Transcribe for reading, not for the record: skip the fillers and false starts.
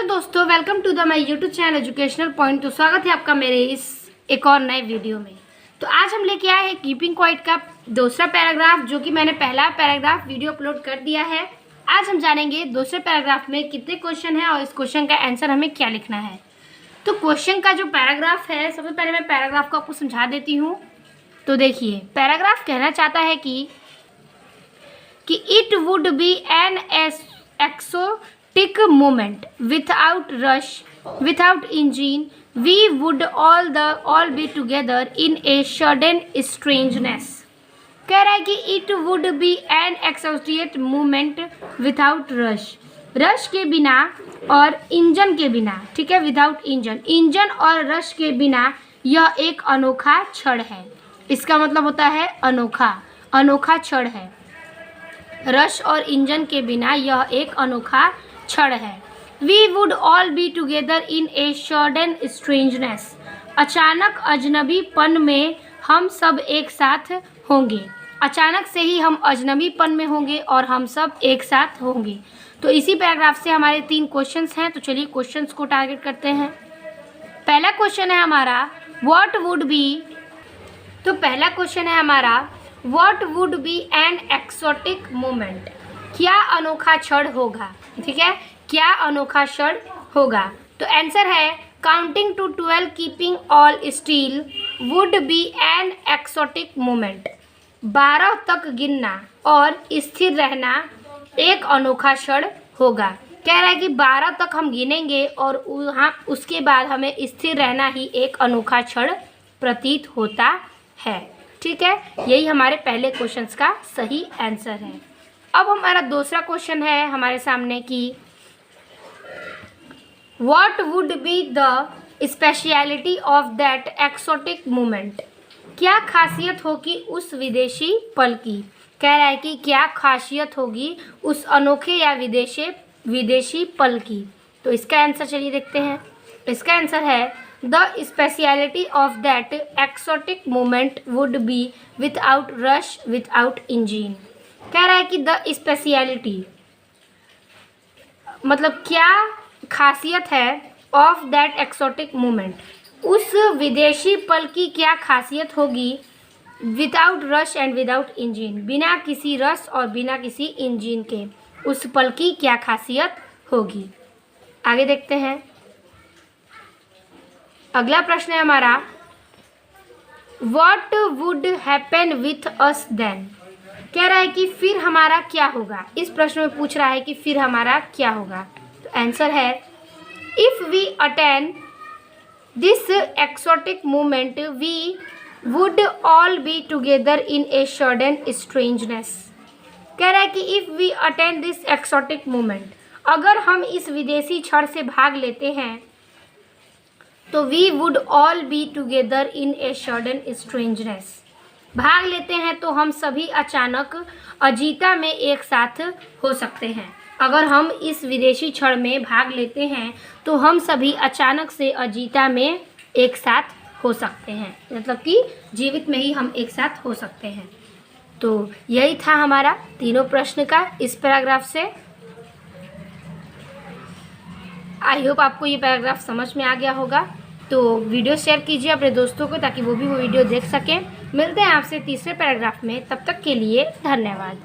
Hello दोस्तों, welcome to the my YouTube channel educational point. तो स्वागत है आपका मेरे इस एक और नए वीडियो में। तो आज हम लेके आए हैं कीपिंग क्वाइट का दूसरा पैराग्राफ, जो कि मैंने पहला पैराग्राफ वीडियो अपलोड कर दिया है। आज हम जानेंगे दूसरे पैराग्राफ में कितने क्वेश्चन है और इस क्वेश्चन का आंसर हमें क्या लिखना है। तो क्वेश्चन का जो पैराग्राफ है, सबसे पहले मैं पैराग्राफ को आपको समझा देती हूँ। तो देखिए, पैराग्राफ कहना चाहता है कि it would be an exotic moment without rush, without engine, we would all be together in a sudden strangeness। कह रहा है कि it would be an exotic moment without rush, rush के बिना और इंजन के बिना, ठीक है, विदाउट इंजन और रश के बिना यह एक अनोखा क्षण है। इसका मतलब होता है अनोखा क्षण है। रश और इंजन के बिना यह एक अनोखा क्षण है। We would all be together in a sudden strangeness, अचानक अजनबीपन में हम सब एक साथ होंगे। अचानक से ही हम अजनबीपन में होंगे और हम सब एक साथ होंगे। तो इसी पैराग्राफ से हमारे 3 क्वेश्चंस हैं। तो चलिए क्वेश्चंस को टारगेट करते हैं। पहला क्वेश्चन है हमारा व्हाट वुड बी। तो पहला क्वेश्चन है हमारा what would be an exotic moment, क्या अनोखा क्षण होगा। ठीक है, क्या अनोखा क्षण होगा। तो आंसर है counting to 12 keeping all still would be an exotic moment. 12 तक गिनना और स्थिर रहना एक अनोखा क्षण होगा। कह रहा है कि 12 तक हम गिनेंगे और वहाँ उसके बाद हमें स्थिर रहना ही एक अनोखा क्षण प्रतीत होता है। ठीक है, यही हमारे पहले क्वेश्चंस का सही आंसर है। अब हमारा दूसरा क्वेश्चन है हमारे सामने कि what would be the speciality of that exotic moment, क्या खासियत होगी उस विदेशी पल की। कह रहा है कि क्या खासियत होगी उस अनोखे या विदेशी पल की। तो इसका आंसर चलिए देखते हैं। इसका आंसर है the speciality of that exotic moment would be without rush, without engine. कह रहा है कि द स्पेशलिटी मतलब क्या खासियत है ऑफ दैट एक्सोटिक मोमेंट, उस विदेशी पल की क्या खासियत होगी without rush and without engine, बिना किसी रश और बिना किसी इंजन के उस पल की क्या खासियत होगी। आगे देखते हैं। अगला प्रश्न है हमारा what would happen with us then. कह रहा है कि फिर हमारा क्या होगा। इस प्रश्न में पूछ रहा है कि फिर हमारा क्या होगा। तो आंसर है if we attain this exotic moment we would all be together in a sudden strangeness. कह रहा है कि if we attain this exotic moment, अगर हम इस विदेशी क्षण से भाग लेते हैं तो we would all be together in a sudden strangeness, भाग लेते हैं तो हम सभी अचानक अजीता में एक साथ हो सकते हैं। अगर हम इस विदेशी क्षण में भाग लेते हैं तो हम सभी अचानक से अजीता में एक साथ हो सकते हैं, मतलब कि जीवित में ही हम एक साथ हो सकते हैं। तो यही था हमारा तीनों प्रश्न का इस पैराग्राफ से। आई होप आपको ये पैराग्राफ समझ में आ गया होगा। तो वीडियो शेयर कीजिए अपने दोस्तों को ताकि वो भी वो वीडियो देख सकें। मिलते हैं आपसे तीसरे पैराग्राफ में, तब तक के लिए धन्यवाद।